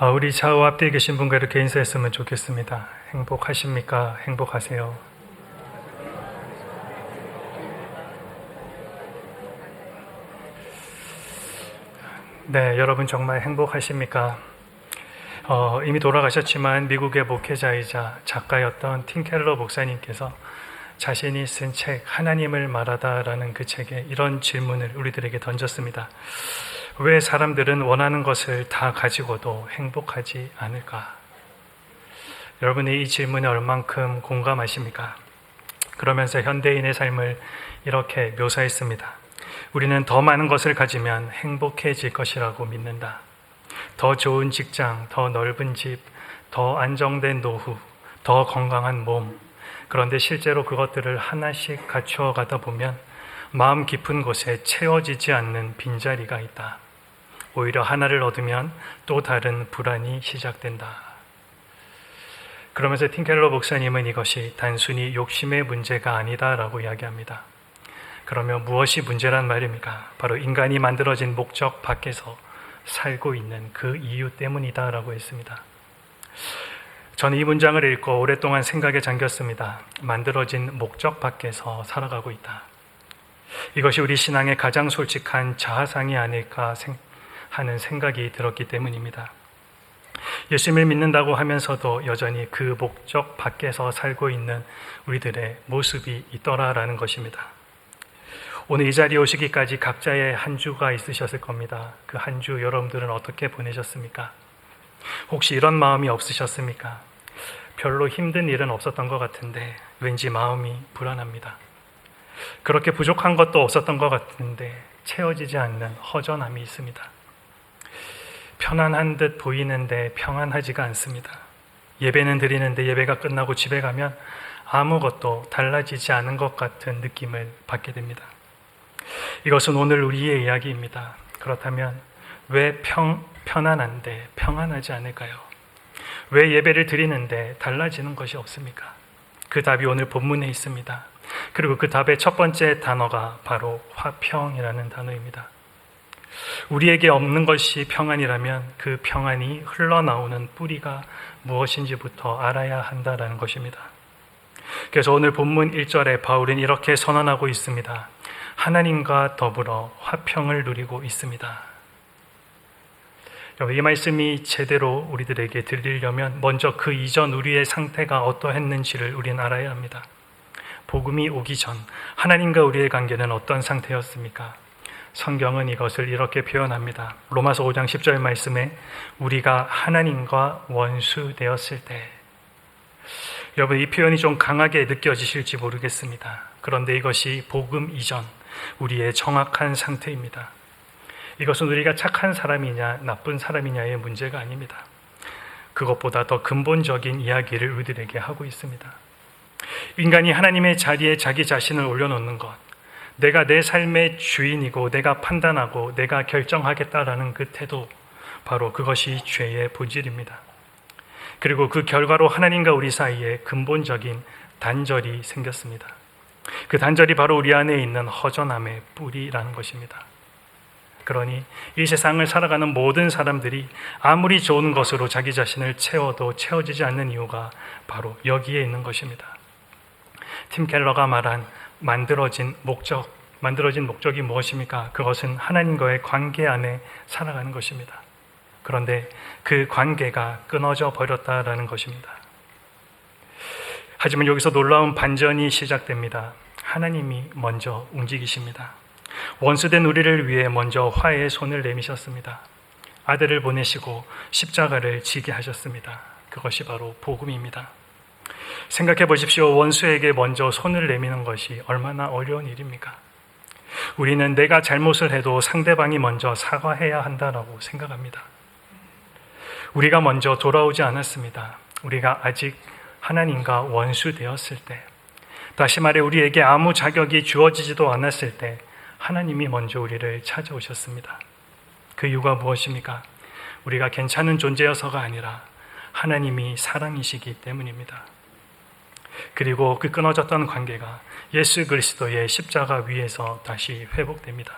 우리 좌우 앞뒤에 계신 분과 이렇게 인사했으면 좋겠습니다. 행복하십니까? 행복하세요. 네, 여러분 정말 행복하십니까? 이미 돌아가셨지만 미국의 목회자이자 작가였던 팀 켈러 목사님께서 자신이 쓴 책 하나님을 말하다라는 그 책에 이런 질문을 우리들에게 던졌습니다. 왜 사람들은 원하는 것을 다 가지고도 행복하지 않을까? 여러분이 이 질문에 얼만큼 공감하십니까? 그러면서 현대인의 삶을 이렇게 묘사했습니다. 우리는 더 많은 것을 가지면 행복해질 것이라고 믿는다. 더 좋은 직장, 더 넓은 집, 더 안정된 노후, 더 건강한 몸. 그런데 실제로 그것들을 하나씩 갖추어 가다 보면 마음 깊은 곳에 채워지지 않는 빈자리가 있다. 오히려 하나를 얻으면 또 다른 불안이 시작된다. 그러면서 팀 켈러 목사님은 이것이 단순히 욕심의 문제가 아니다라고 이야기합니다. 그러면 무엇이 문제란 말입니까? 바로 인간이 만들어진 목적 밖에서 살고 있는 그 이유 때문이다라고 했습니다. 저는 이 문장을 읽고 오랫동안 생각에 잠겼습니다. 만들어진 목적 밖에서 살아가고 있다. 이것이 우리 신앙의 가장 솔직한 자아상이 아닐까 하는 생각이 들었기 때문입니다. 예수님을 믿는다고 하면서도 여전히 그 목적 밖에서 살고 있는 우리들의 모습이 있더라라는 것입니다. 오늘 이 자리에 오시기까지 각자의 한 주가 있으셨을 겁니다. 그 한 주 여러분들은 어떻게 보내셨습니까? 혹시 이런 마음이 없으셨습니까? 별로 힘든 일은 없었던 것 같은데 왠지 마음이 불안합니다. 그렇게 부족한 것도 없었던 것 같은데 채워지지 않는 허전함이 있습니다. 편안한 듯 보이는데 평안하지가 않습니다. 예배는 드리는데 예배가 끝나고 집에 가면 아무것도 달라지지 않은 것 같은 느낌을 받게 됩니다. 이것은 오늘 우리의 이야기입니다. 그렇다면 왜 편안한데 평안하지 않을까요? 왜 예배를 드리는데 달라지는 것이 없습니까? 그 답이 오늘 본문에 있습니다. 그리고 그 답의 첫 번째 단어가 바로 화평이라는 단어입니다. 우리에게 없는 것이 평안이라면 그 평안이 흘러나오는 뿌리가 무엇인지부터 알아야 한다는 것입니다. 그래서 오늘 본문 1절에 바울은 이렇게 선언하고 있습니다. 하나님과 더불어 화평을 누리고 있습니다. 이 말씀이 제대로 우리들에게 들리려면 먼저 그 이전 우리의 상태가 어떠했는지를 우리는 알아야 합니다. 복음이 오기 전 하나님과 우리의 관계는 어떤 상태였습니까? 성경은 이것을 이렇게 표현합니다. 로마서 5장 10절 말씀에 우리가 하나님과 원수 되었을 때. 여러분, 이 표현이 좀 강하게 느껴지실지 모르겠습니다. 그런데 이것이 복음 이전 우리의 정확한 상태입니다. 이것은 우리가 착한 사람이냐 나쁜 사람이냐의 문제가 아닙니다. 그것보다 더 근본적인 이야기를 우리들에게 하고 있습니다. 인간이 하나님의 자리에 자기 자신을 올려놓는 것, 내가 내 삶의 주인이고 내가 판단하고 내가 결정하겠다라는 그 태도, 바로 그것이 죄의 본질입니다. 그리고 그 결과로 하나님과 우리 사이에 근본적인 단절이 생겼습니다. 그 단절이 바로 우리 안에 있는 허전함의 뿌리라는 것입니다. 그러니 이 세상을 살아가는 모든 사람들이 아무리 좋은 것으로 자기 자신을 채워도 채워지지 않는 이유가 바로 여기에 있는 것입니다. 팀 켈러가 말한 만들어진 목적이 무엇입니까? 그것은 하나님과의 관계 안에 살아가는 것입니다. 그런데 그 관계가 끊어져 버렸다라는 것입니다. 하지만 여기서 놀라운 반전이 시작됩니다. 하나님이 먼저 움직이십니다. 원수된 우리를 위해 먼저 화해의 손을 내미셨습니다. 아들을 보내시고 십자가를 지게 하셨습니다. 그것이 바로 복음입니다. 생각해 보십시오. 원수에게 먼저 손을 내미는 것이 얼마나 어려운 일입니까? 우리는 내가 잘못을 해도 상대방이 먼저 사과해야 한다라고 생각합니다. 우리가 먼저 돌아오지 않았습니다. 우리가 아직 하나님과 원수 되었을 때, 다시 말해 우리에게 아무 자격이 주어지지도 않았을 때 하나님이 먼저 우리를 찾아오셨습니다. 그 이유가 무엇입니까? 우리가 괜찮은 존재여서가 아니라 하나님이 사랑이시기 때문입니다. 그리고 그 끊어졌던 관계가 예수 그리스도의 십자가 위에서 다시 회복됩니다.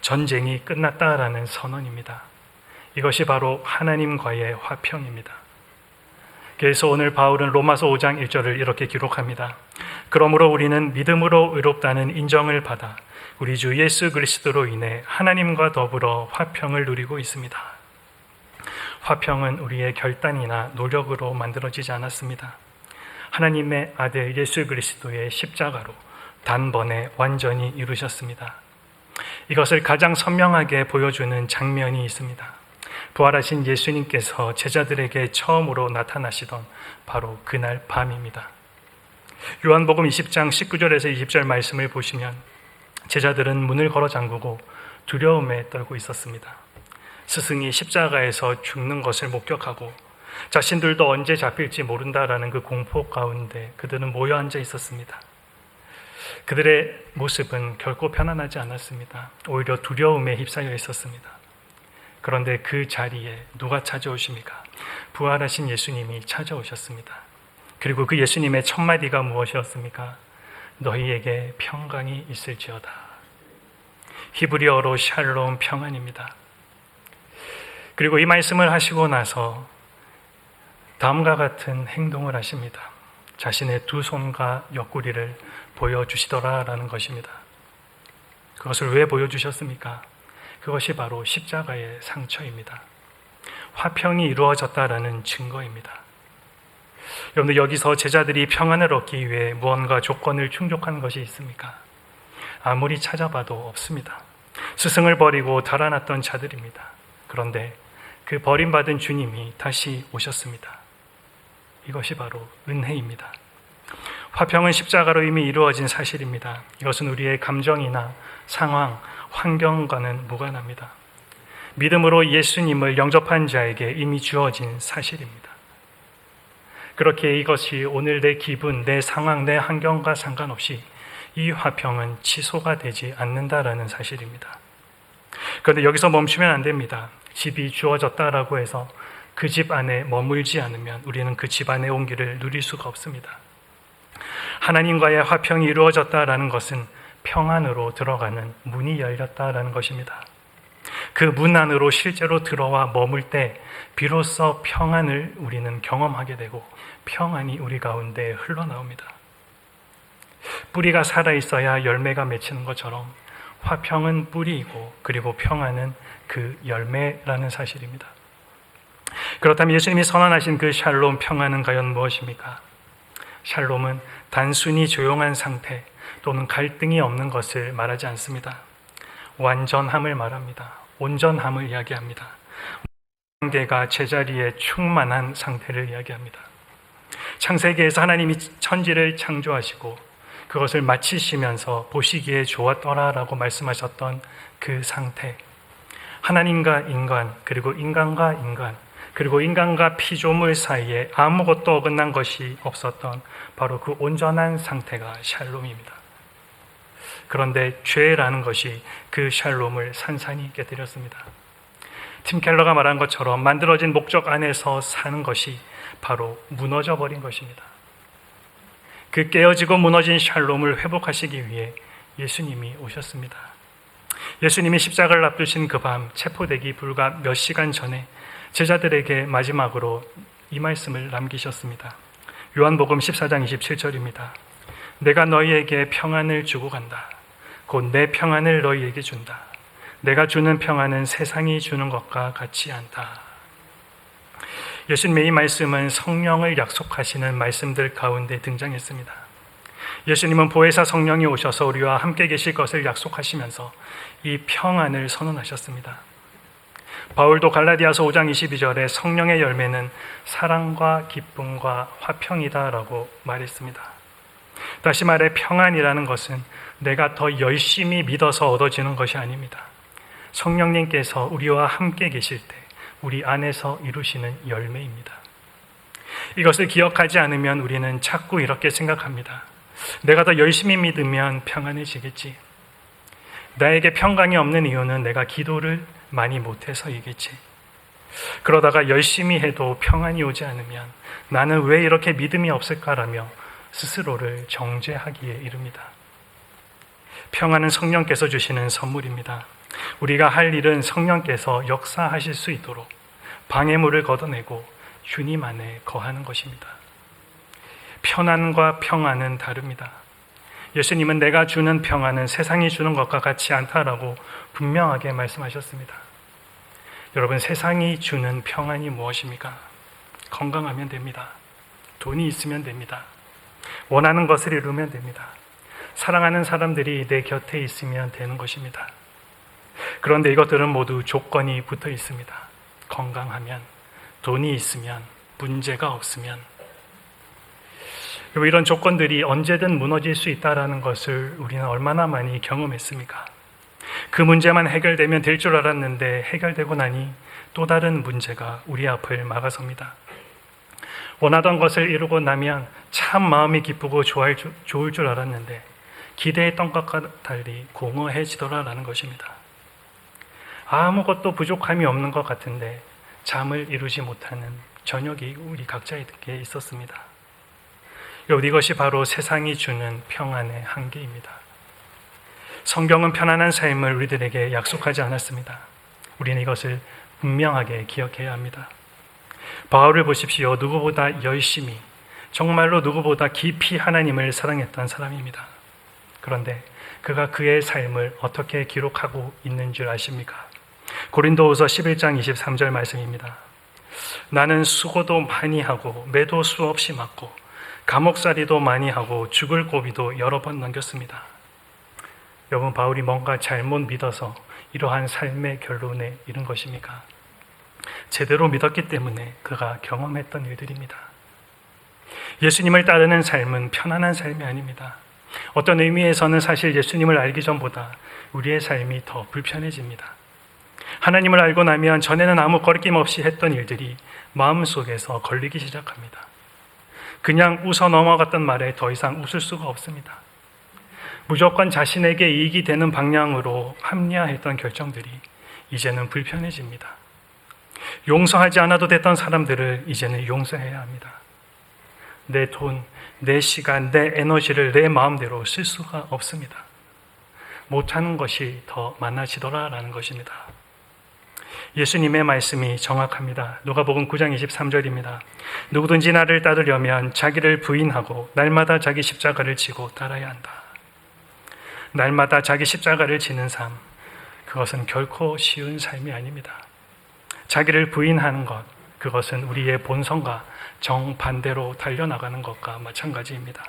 전쟁이 끝났다라는 선언입니다. 이것이 바로 하나님과의 화평입니다. 그래서 오늘 바울은 로마서 5장 1절을 이렇게 기록합니다. 그러므로 우리는 믿음으로 의롭다는 인정을 받아 우리 주 예수 그리스도로 인해 하나님과 더불어 화평을 누리고 있습니다. 화평은 우리의 결단이나 노력으로 만들어지지 않았습니다. 하나님의 아들 예수 그리스도의 십자가로 단번에 완전히 이루셨습니다. 이것을 가장 선명하게 보여주는 장면이 있습니다. 부활하신 예수님께서 제자들에게 처음으로 나타나시던 바로 그날 밤입니다. 요한복음 20장 19절에서 20절 말씀을 보시면 제자들은 문을 걸어 잠그고 두려움에 떨고 있었습니다. 스승이 십자가에서 죽는 것을 목격하고 자신들도 언제 잡힐지 모른다라는 그 공포 가운데 그들은 모여 앉아 있었습니다. 그들의 모습은 결코 편안하지 않았습니다. 오히려 두려움에 휩싸여 있었습니다. 그런데 그 자리에 누가 찾아오십니까? 부활하신 예수님이 찾아오셨습니다. 그리고 그 예수님의 첫 마디가 무엇이었습니까? 너희에게 평강이 있을지어다. 히브리어로 샬롬, 평안입니다. 그리고 이 말씀을 하시고 나서 다음과 같은 행동을 하십니다. 자신의 두 손과 옆구리를 보여주시더라라는 것입니다. 그것을 왜 보여주셨습니까? 그것이 바로 십자가의 상처입니다. 화평이 이루어졌다라는 증거입니다. 여러분들, 여기서 제자들이 평안을 얻기 위해 무언가 조건을 충족한 것이 있습니까? 아무리 찾아봐도 없습니다. 스승을 버리고 달아났던 자들입니다. 그런데 그 버림받은 주님이 다시 오셨습니다. 이것이 바로 은혜입니다. 화평은 십자가로 이미 이루어진 사실입니다. 이것은 우리의 감정이나 상황, 환경과는 무관합니다. 믿음으로 예수님을 영접한 자에게 이미 주어진 사실입니다. 그렇게 이것이 오늘 내 기분, 내 상황, 내 환경과 상관없이 이 화평은 취소가 되지 않는다라는 사실입니다. 그런데 여기서 멈추면 안 됩니다. 집이 주어졌다라고 해서 그 집 안에 머물지 않으면 우리는 그 집 안의 온기를 누릴 수가 없습니다. 하나님과의 화평이 이루어졌다라는 것은 평안으로 들어가는 문이 열렸다라는 것입니다. 그 문 안으로 실제로 들어와 머물 때 비로소 평안을 우리는 경험하게 되고 평안이 우리 가운데 흘러나옵니다. 뿌리가 살아있어야 열매가 맺히는 것처럼 화평은 뿌리이고 그리고 평안은 그 열매라는 사실입니다. 그렇다면 예수님이 선언하신 그 샬롬, 평안은 과연 무엇입니까? 샬롬은 단순히 조용한 상태 또는 갈등이 없는 것을 말하지 않습니다. 완전함을 말합니다. 온전함을 이야기합니다. 관계가 제자리에 충만한 상태를 이야기합니다. 창세기에서 하나님이 천지를 창조하시고 그것을 마치시면서 보시기에 좋았더라라고 말씀하셨던 그 상태, 하나님과 인간, 그리고 인간과 인간, 그리고 인간과 피조물 사이에 아무것도 어긋난 것이 없었던 바로 그 온전한 상태가 샬롬입니다. 그런데 죄라는 것이 그 샬롬을 산산이 깨뜨렸습니다. 팀 켈러가 말한 것처럼 만들어진 목적 안에서 사는 것이 바로 무너져 버린 것입니다. 그 깨어지고 무너진 샬롬을 회복하시기 위해 예수님이 오셨습니다. 예수님이 십자가를 앞두신 그 밤, 체포되기 불과 몇 시간 전에 제자들에게 마지막으로 이 말씀을 남기셨습니다. 요한복음 14장 27절입니다. 내가 너희에게 평안을 주고 간다. 곧 내 평안을 너희에게 준다. 내가 주는 평안은 세상이 주는 것과 같지 않다. 예수님의 이 말씀은 성령을 약속하시는 말씀들 가운데 등장했습니다. 예수님은 보혜사 성령이 오셔서 우리와 함께 계실 것을 약속하시면서 이 평안을 선언하셨습니다. 바울도 갈라디아서 5장 22절에 성령의 열매는 사랑과 기쁨과 화평이다라고 말했습니다. 다시 말해 평안이라는 것은 내가 더 열심히 믿어서 얻어지는 것이 아닙니다. 성령님께서 우리와 함께 계실 때 우리 안에서 이루시는 열매입니다. 이것을 기억하지 않으면 우리는 자꾸 이렇게 생각합니다. 내가 더 열심히 믿으면 평안해지겠지. 나에게 평강이 없는 이유는 내가 기도를 많이 못해서이겠지. 그러다가 열심히 해도 평안이 오지 않으면 나는 왜 이렇게 믿음이 없을까라며 스스로를 정죄하기에 이릅니다. 평안은 성령께서 주시는 선물입니다. 우리가 할 일은 성령께서 역사하실 수 있도록 방해물을 걷어내고 주님 안에 거하는 것입니다. 편안과 평안은 다릅니다. 예수님은 내가 주는 평안은 세상이 주는 것과 같지 않다라고 분명하게 말씀하셨습니다. 여러분, 세상이 주는 평안이 무엇입니까? 건강하면 됩니다. 돈이 있으면 됩니다. 원하는 것을 이루면 됩니다. 사랑하는 사람들이 내 곁에 있으면 되는 것입니다. 그런데 이것들은 모두 조건이 붙어 있습니다. 건강하면, 돈이 있으면, 문제가 없으면. 그리고 이런 조건들이 언제든 무너질 수 있다는 것을 우리는 얼마나 많이 경험했습니까? 그 문제만 해결되면 될 줄 알았는데 해결되고 나니 또 다른 문제가 우리 앞을 막아섭니다. 원하던 것을 이루고 나면 참 마음이 기쁘고 좋을 줄 알았는데 기대했던 것과 달리 공허해지더라라는 것입니다. 아무것도 부족함이 없는 것 같은데 잠을 이루지 못하는 저녁이 우리 각자에게 있었습니다. 이것이 바로 세상이 주는 평안의 한계입니다. 성경은 편안한 삶을 우리들에게 약속하지 않았습니다. 우리는 이것을 분명하게 기억해야 합니다. 바울을 보십시오. 누구보다 열심히, 정말로 누구보다 깊이 하나님을 사랑했던 사람입니다. 그런데 그가 그의 삶을 어떻게 기록하고 있는 줄 아십니까? 고린도후서 11장 23절 말씀입니다. 나는 수고도 많이 하고 매도 수없이 맞고 감옥살이도 많이 하고 죽을 고비도 여러 번 넘겼습니다. 여러분, 바울이 뭔가 잘못 믿어서 이러한 삶의 결론에 이른 것입니까? 제대로 믿었기 때문에 그가 경험했던 일들입니다. 예수님을 따르는 삶은 편안한 삶이 아닙니다. 어떤 의미에서는 사실 예수님을 알기 전보다 우리의 삶이 더 불편해집니다. 하나님을 알고 나면 전에는 아무 거리낌 없이 했던 일들이 마음속에서 걸리기 시작합니다. 그냥 웃어 넘어갔던 말에 더 이상 웃을 수가 없습니다. 무조건 자신에게 이익이 되는 방향으로 합리화했던 결정들이 이제는 불편해집니다. 용서하지 않아도 됐던 사람들을 이제는 용서해야 합니다. 내 돈, 내 시간, 내 에너지를 내 마음대로 쓸 수가 없습니다. 못하는 것이 더 많아지더라라는 것입니다. 예수님의 말씀이 정확합니다. 누가복음 9장 23절입니다. 누구든지 나를 따르려면 자기를 부인하고 날마다 자기 십자가를 지고 따라야 한다. 날마다 자기 십자가를 지는 삶, 그것은 결코 쉬운 삶이 아닙니다. 자기를 부인하는 것, 그것은 우리의 본성과 정반대로 달려나가는 것과 마찬가지입니다.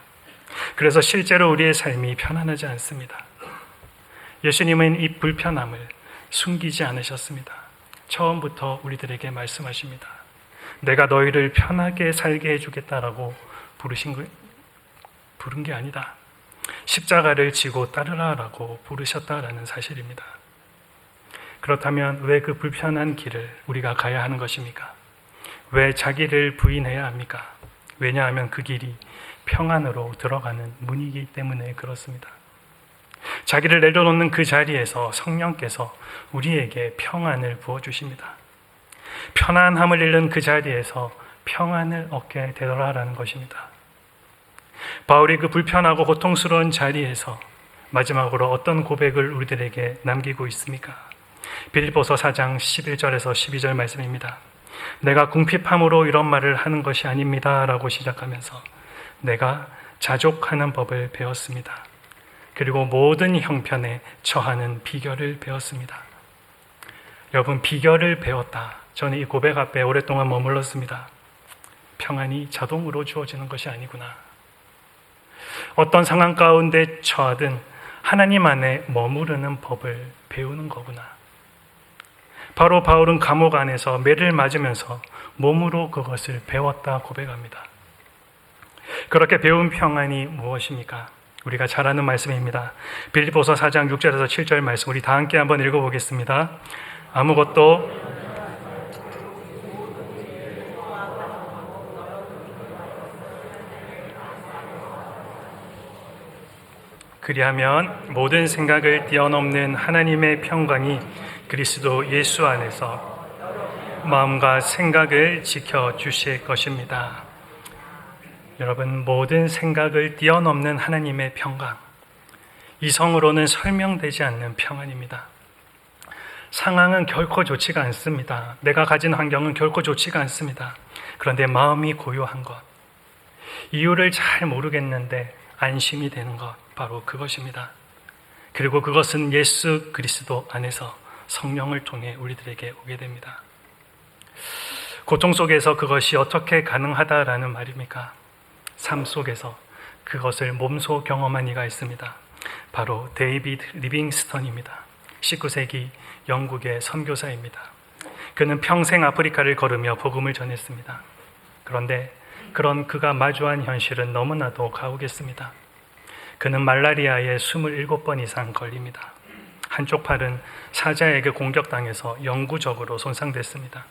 그래서 실제로 우리의 삶이 편안하지 않습니다. 예수님은 이 불편함을 숨기지 않으셨습니다. 처음부터 우리들에게 말씀하십니다. 내가 너희를 편하게 살게 해주겠다라고 부른 게 아니다. 십자가를 지고 따르라라고 부르셨다라는 사실입니다. 그렇다면 왜 그 불편한 길을 우리가 가야 하는 것입니까? 왜 자기를 부인해야 합니까? 왜냐하면 그 길이 평안으로 들어가는 문이기 때문에 그렇습니다. 자기를 내려놓는 그 자리에서 성령께서 우리에게 평안을 부어주십니다. 편안함을 잃는 그 자리에서 평안을 얻게 되더라라는 것입니다. 바울이 그 불편하고 고통스러운 자리에서 마지막으로 어떤 고백을 우리들에게 남기고 있습니까? 빌립보서 4장 11절에서 12절 말씀입니다. 내가 궁핍함으로 이런 말을 하는 것이 아닙니다 라고 시작하면서 내가 자족하는 법을 배웠습니다. 그리고 모든 형편에 처하는 비결을 배웠습니다. 여러분, 비결을 배웠다. 저는 이 고백 앞에 오랫동안 머물렀습니다. 평안이 자동으로 주어지는 것이 아니구나. 어떤 상황 가운데 처하든 하나님 안에 머무르는 법을 배우는 거구나. 바로 바울은 감옥 안에서 매를 맞으면서 몸으로 그것을 배웠다 고백합니다. 그렇게 배운 평안이 무엇입니까? 우리가 잘 아는 말씀입니다. 빌립보서 4장 6절에서 7절 말씀 우리 다 함께 한번 읽어보겠습니다. 아무것도 그리하면 모든 생각을 뛰어넘는 하나님의 평강이 그리스도 예수 안에서 마음과 생각을 지켜주실 것입니다. 여러분, 모든 생각을 뛰어넘는 하나님의 평강, 이성으로는 설명되지 않는 평안입니다. 상황은 결코 좋지가 않습니다. 내가 가진 환경은 결코 좋지가 않습니다. 그런데 마음이 고요한 것, 이유를 잘 모르겠는데 안심이 되는 것, 바로 그것입니다. 그리고 그것은 예수 그리스도 안에서 성령을 통해 우리들에게 오게 됩니다. 고통 속에서 그것이 어떻게 가능하다라는 말입니까? 삶 속에서 그것을 몸소 경험한 이가 있습니다. 바로 데이비드 리빙스턴입니다. 19세기 영국의 선교사입니다. 그는 평생 아프리카를 걸으며 복음을 전했습니다. 그런데 그런 그가 마주한 현실은 너무나도 가혹했습니다. 그는 말라리아에 27번 이상 걸립니다. 한쪽 팔은 사자에게 공격당해서 영구적으로 손상됐습니다.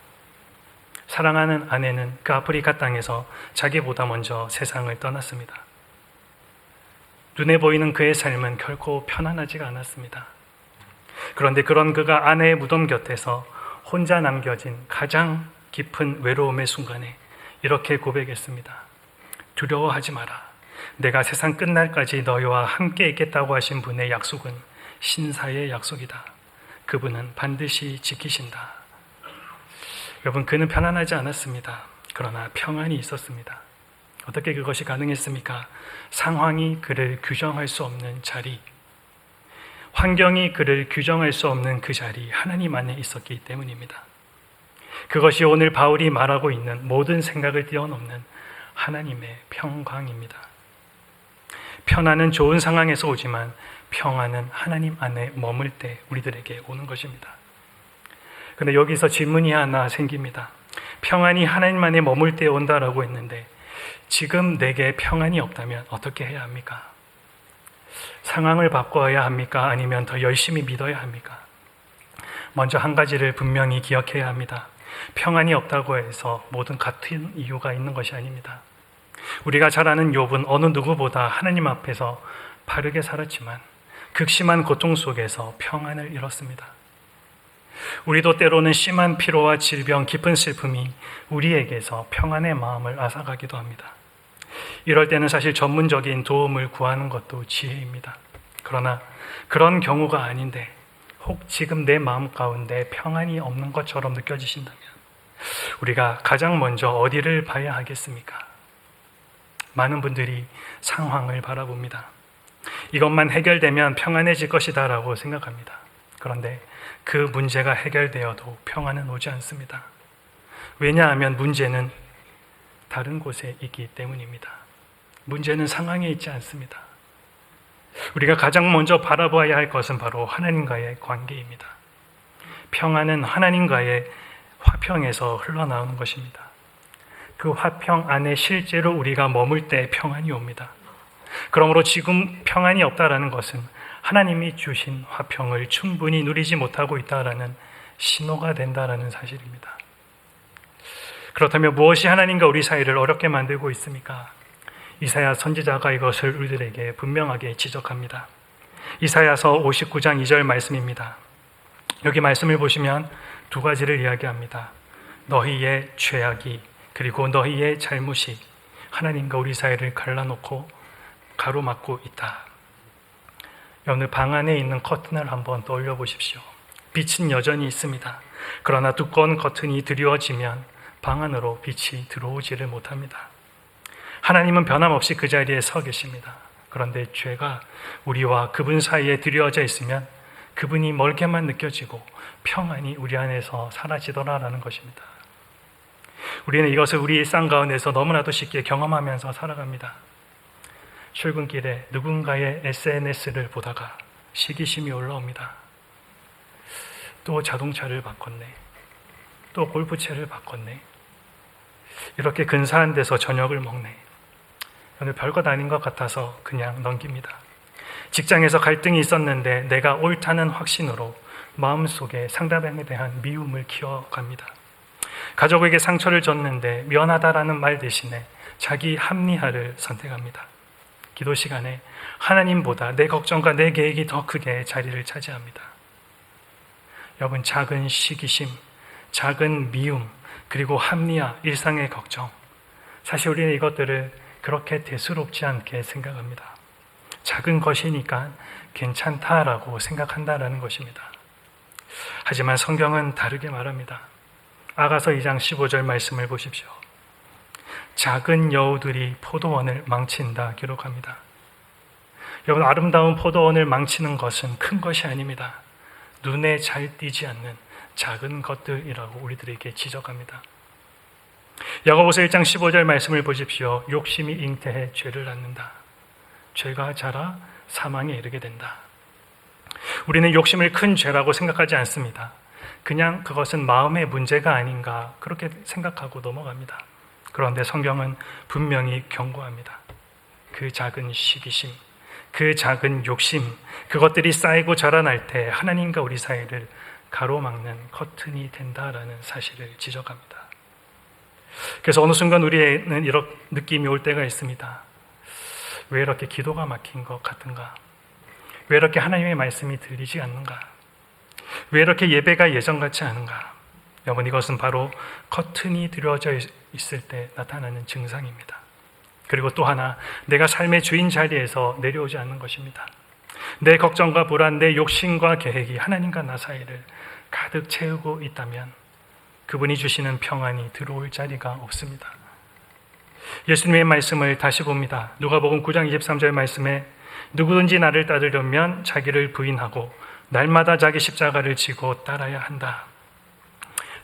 사랑하는 아내는 그 아프리카 땅에서 자기보다 먼저 세상을 떠났습니다. 눈에 보이는 그의 삶은 결코 편안하지가 않았습니다. 그런데 그런 그가 아내의 무덤 곁에서 혼자 남겨진 가장 깊은 외로움의 순간에 이렇게 고백했습니다. 두려워하지 마라. 내가 세상 끝날까지 너희와 함께 있겠다고 하신 분의 약속은 신사의 약속이다. 그분은 반드시 지키신다. 여러분, 그는 편안하지 않았습니다. 그러나 평안이 있었습니다. 어떻게 그것이 가능했습니까? 상황이 그를 규정할 수 없는 자리, 환경이 그를 규정할 수 없는 그 자리, 하나님 안에 있었기 때문입니다. 그것이 오늘 바울이 말하고 있는 모든 생각을 뛰어넘는 하나님의 평강입니다. 편안은 좋은 상황에서 오지만 평안은 하나님 안에 머물 때 우리들에게 오는 것입니다. 그런데 여기서 질문이 하나 생깁니다. 평안이 하나님 안에 머물 때 온다라고 했는데 지금 내게 평안이 없다면 어떻게 해야 합니까? 상황을 바꿔야 합니까? 아니면 더 열심히 믿어야 합니까? 먼저 한 가지를 분명히 기억해야 합니다. 평안이 없다고 해서 모든 같은 이유가 있는 것이 아닙니다. 우리가 잘 아는 욥은 어느 누구보다 하나님 앞에서 바르게 살았지만 극심한 고통 속에서 평안을 잃었습니다. 우리도 때로는 심한 피로와 질병, 깊은 슬픔이 우리에게서 평안의 마음을 앗아가기도 합니다. 이럴 때는 사실 전문적인 도움을 구하는 것도 지혜입니다. 그러나 그런 경우가 아닌데 혹 지금 내 마음 가운데 평안이 없는 것처럼 느껴지신다면 우리가 가장 먼저 어디를 봐야 하겠습니까? 많은 분들이 상황을 바라봅니다. 이것만 해결되면 평안해질 것이다 라고 생각합니다. 그런데 그 문제가 해결되어도 평안은 오지 않습니다. 왜냐하면 문제는 다른 곳에 있기 때문입니다. 문제는 상황에 있지 않습니다. 우리가 가장 먼저 바라봐야 할 것은 바로 하나님과의 관계입니다. 평안은 하나님과의 화평에서 흘러나오는 것입니다. 그 화평 안에 실제로 우리가 머물 때 평안이 옵니다. 그러므로 지금 평안이 없다라는 것은 하나님이 주신 화평을 충분히 누리지 못하고 있다라는 신호가 된다라는 사실입니다. 그렇다면 무엇이 하나님과 우리 사이를 어렵게 만들고 있습니까? 이사야 선지자가 이것을 우리들에게 분명하게 지적합니다. 이사야서 59장 2절 말씀입니다. 여기 말씀을 보시면 두 가지를 이야기합니다. 너희의 죄악이 그리고 너희의 잘못이 하나님과 우리 사이를 갈라놓고 가로막고 있다. 여러분, 방 안에 있는 커튼을 한번 떠올려 보십시오. 빛은 여전히 있습니다. 그러나 두꺼운 커튼이 드리워지면 방 안으로 빛이 들어오지를 못합니다. 하나님은 변함없이 그 자리에 서 계십니다. 그런데 죄가 우리와 그분 사이에 드리워져 있으면 그분이 멀게만 느껴지고 평안이 우리 안에서 사라지더라라는 것입니다. 우리는 이것을 우리 일상 가운데서 너무나도 쉽게 경험하면서 살아갑니다. 출근길에 누군가의 SNS를 보다가 시기심이 올라옵니다. 또 자동차를 바꿨네. 또 골프채를 바꿨네. 이렇게 근사한 데서 저녁을 먹네. 오늘 별것 아닌 것 같아서 그냥 넘깁니다. 직장에서 갈등이 있었는데 내가 옳다는 확신으로 마음속에 상대방에 대한 미움을 키워갑니다. 가족에게 상처를 줬는데 미안하다라는 말 대신에 자기 합리화를 선택합니다. 기도 시간에 하나님보다 내 걱정과 내 계획이 더 크게 자리를 차지합니다. 여러분, 작은 시기심, 작은 미움, 그리고 합리화, 일상의 걱정, 사실 우리는 이것들을 그렇게 대수롭지 않게 생각합니다. 작은 것이니까 괜찮다라고 생각한다라는 것입니다. 하지만 성경은 다르게 말합니다. 아가서 2장 15절 말씀을 보십시오. 작은 여우들이 포도원을 망친다 기록합니다. 여러분, 아름다운 포도원을 망치는 것은 큰 것이 아닙니다. 눈에 잘 띄지 않는 작은 것들이라고 우리들에게 지적합니다. 야고보서 1장 15절 말씀을 보십시오. 욕심이 잉태해 죄를 낳는다. 죄가 자라 사망에 이르게 된다. 우리는 욕심을 큰 죄라고 생각하지 않습니다. 그냥 그것은 마음의 문제가 아닌가 그렇게 생각하고 넘어갑니다. 그런데 성경은 분명히 경고합니다. 그 작은 시기심, 그 작은 욕심, 그것들이 쌓이고 자라날 때 하나님과 우리 사이를 가로막는 커튼이 된다라는 사실을 지적합니다. 그래서 어느 순간 우리에는 이런 느낌이 올 때가 있습니다. 왜 이렇게 기도가 막힌 것 같은가? 왜 이렇게 하나님의 말씀이 들리지 않는가? 왜 이렇게 예배가 예전 같지 않은가? 여러분, 이것은 바로 커튼이 들어져 있을 때 나타나는 증상입니다. 그리고 또 하나, 내가 삶의 주인 자리에서 내려오지 않는 것입니다. 내 걱정과 불안, 내 욕심과 계획이 하나님과 나 사이를 가득 채우고 있다면 그분이 주시는 평안이 들어올 자리가 없습니다. 예수님의 말씀을 다시 봅니다. 누가복음 9장 23절 말씀에 누구든지 나를 따르려면 자기를 부인하고 날마다 자기 십자가를 지고 따라야 한다.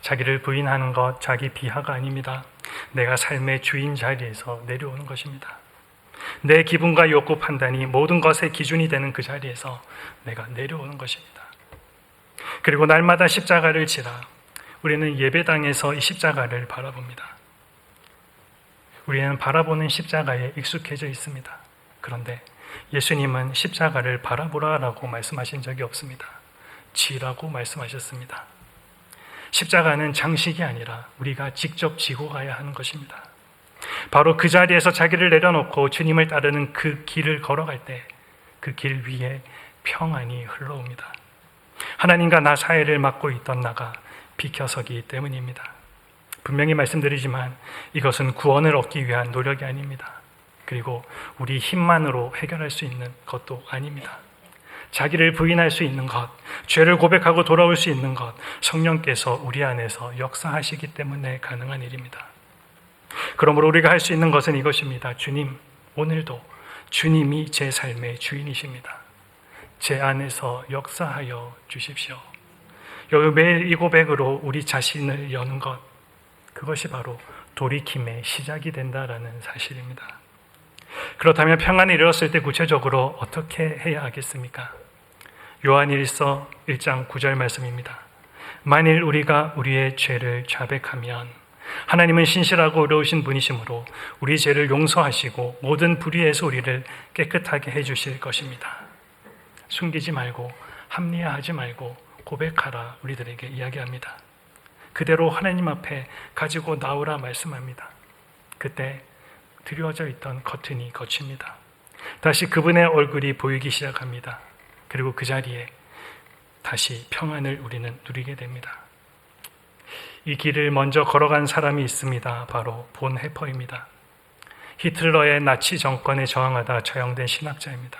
자기를 부인하는 것, 자기 비하가 아닙니다. 내가 삶의 주인 자리에서 내려오는 것입니다. 내 기분과 욕구 판단이 모든 것의 기준이 되는 그 자리에서 내가 내려오는 것입니다. 그리고 날마다 십자가를 지라. 우리는 예배당에서 이 십자가를 바라봅니다. 우리는 바라보는 십자가에 익숙해져 있습니다. 그런데 예수님은 십자가를 바라보라라고 말씀하신 적이 없습니다. 지라고 말씀하셨습니다. 십자가는 장식이 아니라 우리가 직접 지고 가야 하는 것입니다. 바로 그 자리에서 자기를 내려놓고 주님을 따르는 그 길을 걸어갈 때 그 길 위에 평안이 흘러옵니다. 하나님과 나 사이를 막고 있던 나가 비켜서기 때문입니다. 분명히 말씀드리지만 이것은 구원을 얻기 위한 노력이 아닙니다. 그리고 우리 힘만으로 해결할 수 있는 것도 아닙니다. 자기를 부인할 수 있는 것, 죄를 고백하고 돌아올 수 있는 것, 성령께서 우리 안에서 역사하시기 때문에 가능한 일입니다. 그러므로 우리가 할 수 있는 것은 이것입니다. 주님, 오늘도 주님이 제 삶의 주인이십니다. 제 안에서 역사하여 주십시오. 여기 매일 이 고백으로 우리 자신을 여는 것, 그것이 바로 돌이킴의 시작이 된다라는 사실입니다. 그렇다면 평안을 이뤘을 때 구체적으로 어떻게 해야 하겠습니까? 요한일서 1장 9절 말씀입니다. 만일 우리가 우리의 죄를 자백하면 하나님은 신실하고 의로우신 분이시므로 우리 죄를 용서하시고 모든 불의에서 우리를 깨끗하게 해주실 것입니다. 숨기지 말고 합리화하지 말고 고백하라 우리들에게 이야기합니다. 그대로 하나님 앞에 가지고 나오라 말씀합니다. 그때 드리워져 있던 커튼이 걷힙니다. 다시 그분의 얼굴이 보이기 시작합니다. 그리고 그 자리에 다시 평안을 우리는 누리게 됩니다. 이 길을 먼저 걸어간 사람이 있습니다. 바로 본 해퍼입니다. 히틀러의 나치 정권에 저항하다 처형된 신학자입니다.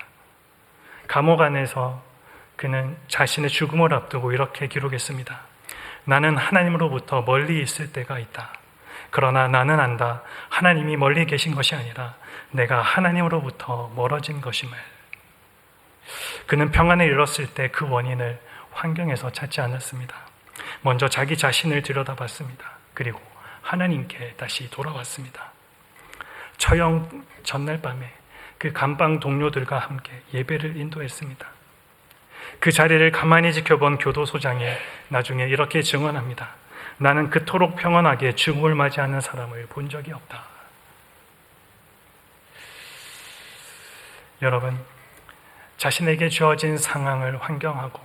감옥 안에서 그는 자신의 죽음을 앞두고 이렇게 기록했습니다. 나는 하나님으로부터 멀리 있을 때가 있다. 그러나 나는 안다. 하나님이 멀리 계신 것이 아니라 내가 하나님으로부터 멀어진 것임을. 그는 평안을 잃었을 때 그 원인을 환경에서 찾지 않았습니다. 먼저 자기 자신을 들여다봤습니다. 그리고 하나님께 다시 돌아왔습니다. 처형 전날 밤에 그 감방 동료들과 함께 예배를 인도했습니다. 그 자리를 가만히 지켜본 교도소장이 나중에 이렇게 증언합니다. 나는 그토록 평안하게 죽음을 맞이하는 사람을 본 적이 없다. 여러분, 자신에게 주어진 상황을 환경하고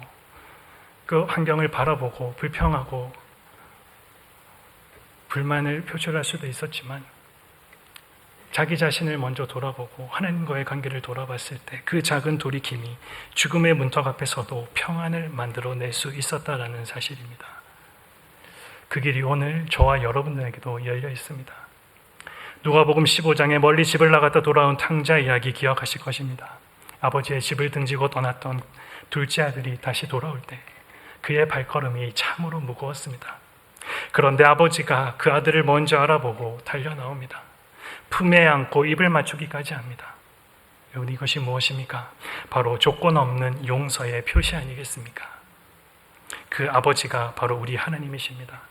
그 환경을 바라보고 불평하고 불만을 표출할 수도 있었지만 자기 자신을 먼저 돌아보고 하나님과의 관계를 돌아봤을 때 그 작은 돌이킴이 죽음의 문턱 앞에서도 평안을 만들어낼 수 있었다라는 사실입니다. 그 길이 오늘 저와 여러분들에게도 열려 있습니다. 누가복음 15장에 멀리 집을 나갔다 돌아온 탕자 이야기 기억하실 것입니다. 아버지의 집을 등지고 떠났던 둘째 아들이 다시 돌아올 때 그의 발걸음이 참으로 무거웠습니다. 그런데 아버지가 그 아들을 먼저 알아보고 달려 나옵니다. 품에 안고 입을 맞추기까지 합니다. 여러분, 이것이 무엇입니까? 바로 조건 없는 용서의 표시 아니겠습니까? 그 아버지가 바로 우리 하나님이십니다.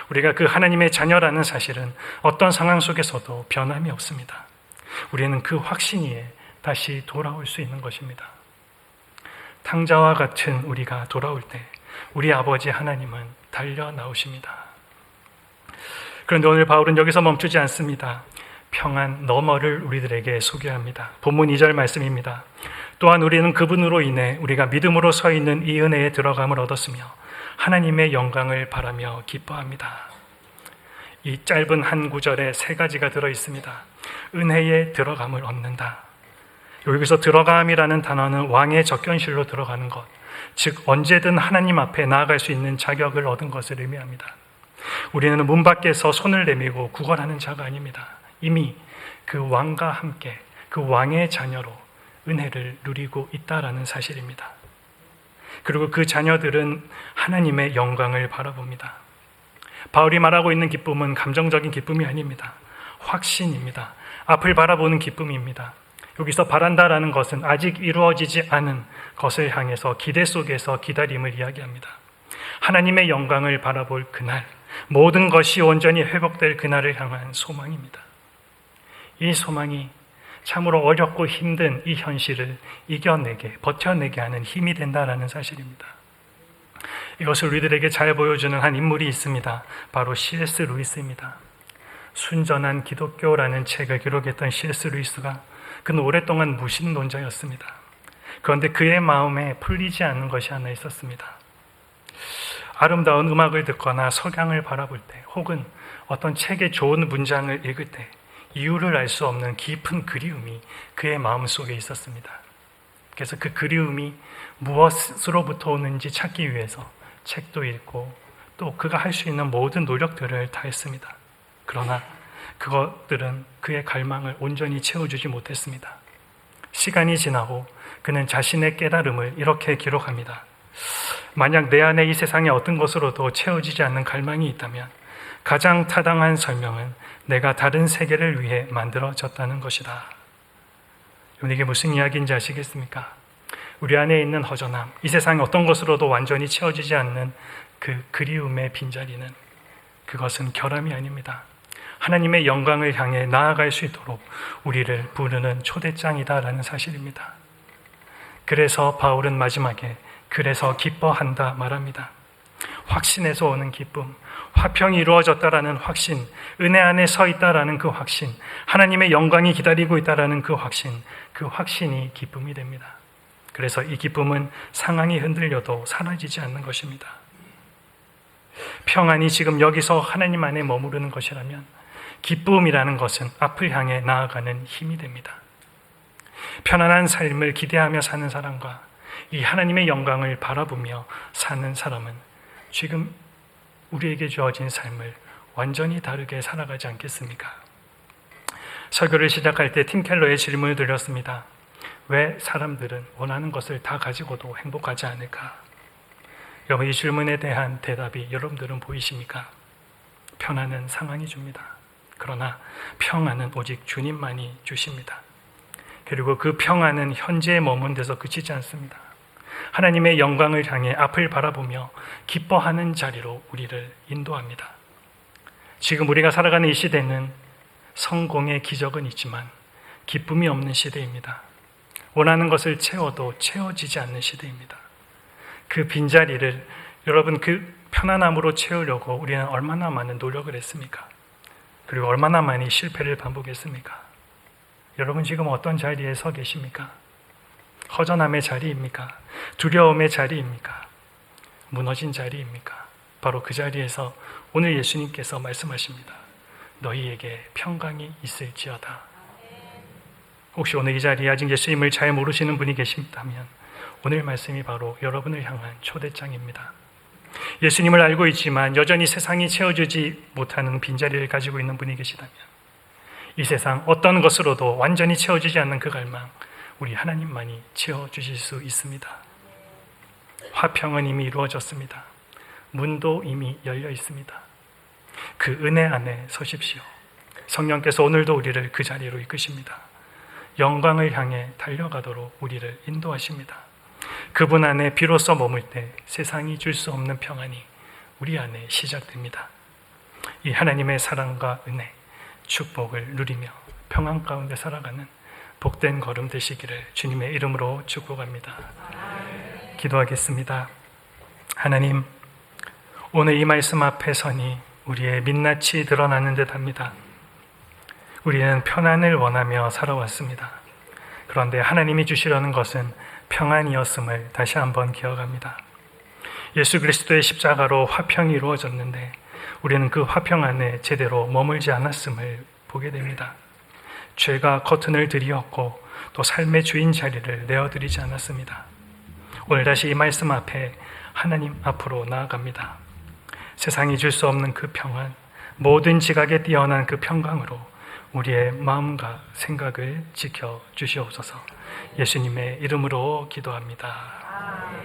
우리가 그 하나님의 자녀라는 사실은 어떤 상황 속에서도 변함이 없습니다. 우리는 그 확신이에 다시 돌아올 수 있는 것입니다. 탕자와 같은 우리가 돌아올 때 우리 아버지 하나님은 달려 나오십니다. 그런데 오늘 바울은 여기서 멈추지 않습니다. 평안 너머를 우리들에게 소개합니다. 본문 2절 말씀입니다. 또한 우리는 그분으로 인해 우리가 믿음으로 서 있는 이 은혜에 들어감을 얻었으며 하나님의 영광을 바라며 기뻐합니다. 이 짧은 한 구절에 세 가지가 들어 있습니다. 은혜에 들어감을 얻는다. 여기서 들어감이라는 단어는 왕의 접견실로 들어가는 것, 즉 언제든 하나님 앞에 나아갈 수 있는 자격을 얻은 것을 의미합니다. 우리는 문 밖에서 손을 내밀고 구걸하는 자가 아닙니다. 이미 그 왕과 함께 그 왕의 자녀로 은혜를 누리고 있다라는 사실입니다. 그리고 그 자녀들은 하나님의 영광을 바라봅니다. 바울이 말하고 있는 기쁨은 감정적인 기쁨이 아닙니다. 확신입니다. 앞을 바라보는 기쁨입니다. 여기서 바란다라는 것은 아직 이루어지지 않은 것을 향해서 기대 속에서 기다림을 이야기합니다. 하나님의 영광을 바라볼 그날, 모든 것이 온전히 회복될 그날을 향한 소망입니다. 이 소망이 참으로 어렵고 힘든 이 현실을 이겨내게, 버텨내게 하는 힘이 된다라는 사실입니다. 이것을 우리들에게 잘 보여주는 한 인물이 있습니다. 바로 C.S. 루이스입니다. 순전한 기독교라는 책을 기록했던 C.S. 루이스가 그는 오랫동안 무신론자였습니다. 그런데 그의 마음에 풀리지 않는 것이 하나 있었습니다. 아름다운 음악을 듣거나 석양을 바라볼 때, 혹은 어떤 책의 좋은 문장을 읽을 때 이유를 알 수 없는 깊은 그리움이 그의 마음속에 있었습니다. 그래서 그 그리움이 무엇으로부터 오는지 찾기 위해서 책도 읽고 또 그가 할 수 있는 모든 노력들을 다했습니다. 그러나 그것들은 그의 갈망을 온전히 채워주지 못했습니다. 시간이 지나고 그는 자신의 깨달음을 이렇게 기록합니다. 만약 내 안에 이 세상의 어떤 것으로도 채워지지 않는 갈망이 있다면 가장 타당한 설명은 내가 다른 세계를 위해 만들어졌다는 것이다. 이게 무슨 이야기인지 아시겠습니까? 우리 안에 있는 허전함, 이 세상의 어떤 것으로도 완전히 채워지지 않는 그 그리움의 빈자리는, 그것은 결함이 아닙니다. 하나님의 영광을 향해 나아갈 수 있도록 우리를 부르는 초대장이다라는 사실입니다. 그래서 바울은 마지막에 그래서 기뻐한다 말합니다. 확신에서 오는 기쁨, 화평이 이루어졌다라는 확신, 은혜 안에 서 있다라는 그 확신, 하나님의 영광이 기다리고 있다라는 그 확신이 기쁨이 됩니다. 그래서 이 기쁨은 상황이 흔들려도 사라지지 않는 것입니다. 평안이 지금 여기서 하나님 안에 머무르는 것이라면 기쁨이라는 것은 앞을 향해 나아가는 힘이 됩니다. 편안한 삶을 기대하며 사는 사람과 이 하나님의 영광을 바라보며 사는 사람은 지금 우리에게 주어진 삶을 완전히 다르게 살아가지 않겠습니까? 설교를 시작할 때 팀 켈러의 질문을 드렸습니다. 왜 사람들은 원하는 것을 다 가지고도 행복하지 않을까? 여러분, 이 질문에 대한 대답이 여러분들은 보이십니까? 편안은 상황이 줍니다. 그러나 평안은 오직 주님만이 주십니다. 그리고 그 평안은 현재에 머문 데서 그치지 않습니다. 하나님의 영광을 향해 앞을 바라보며 기뻐하는 자리로 우리를 인도합니다. 지금 우리가 살아가는 이 시대는 성공의 기적은 있지만 기쁨이 없는 시대입니다. 원하는 것을 채워도 채워지지 않는 시대입니다. 그 빈자리를 여러분, 그 편안함으로 채우려고 우리는 얼마나 많은 노력을 했습니까? 그리고 얼마나 많이 실패를 반복했습니까? 여러분, 지금 어떤 자리에 서 계십니까? 허전함의 자리입니까? 두려움의 자리입니까? 무너진 자리입니까? 바로 그 자리에서 오늘 예수님께서 말씀하십니다. 너희에게 평강이 있을지어다. 혹시 오늘 이 자리에 아직 예수님을 잘 모르시는 분이 계신다면 오늘 말씀이 바로 여러분을 향한 초대장입니다. 예수님을 알고 있지만 여전히 세상이 채워주지 못하는 빈자리를 가지고 있는 분이 계시다면 이 세상 어떤 것으로도 완전히 채워지지 않는 그 갈망, 우리 하나님만이 채워주실 수 있습니다. 화평은 이미 이루어졌습니다. 문도 이미 열려 있습니다. 그 은혜 안에 서십시오. 성령께서 오늘도 우리를 그 자리로 이끄십니다. 영광을 향해 달려가도록 우리를 인도하십니다. 그분 안에 비로소 머물 때 세상이 줄 수 없는 평안이 우리 안에 시작됩니다. 이 하나님의 사랑과 은혜, 축복을 누리며 평안 가운데 살아가는 복된 걸음 되시기를 주님의 이름으로 축복합니다. 기도하겠습니다. 하나님, 오늘 이 말씀 앞에 서니 우리의 민낯이 드러나는 듯합니다. 우리는 편안을 원하며 살아왔습니다. 그런데 하나님이 주시려는 것은 평안이었음을 다시 한번 기억합니다. 예수 그리스도의 십자가로 화평이 이루어졌는데 우리는 그 화평 안에 제대로 머물지 않았음을 보게 됩니다. 죄가 커튼을 들이었고 또 삶의 주인 자리를 내어드리지 않았습니다. 오늘 다시 이 말씀 앞에 하나님 앞으로 나아갑니다. 세상이 줄 수 없는 그 평안, 모든 지각에 뛰어난 그 평강으로 우리의 마음과 생각을 지켜주시옵소서. 예수님의 이름으로 기도합니다.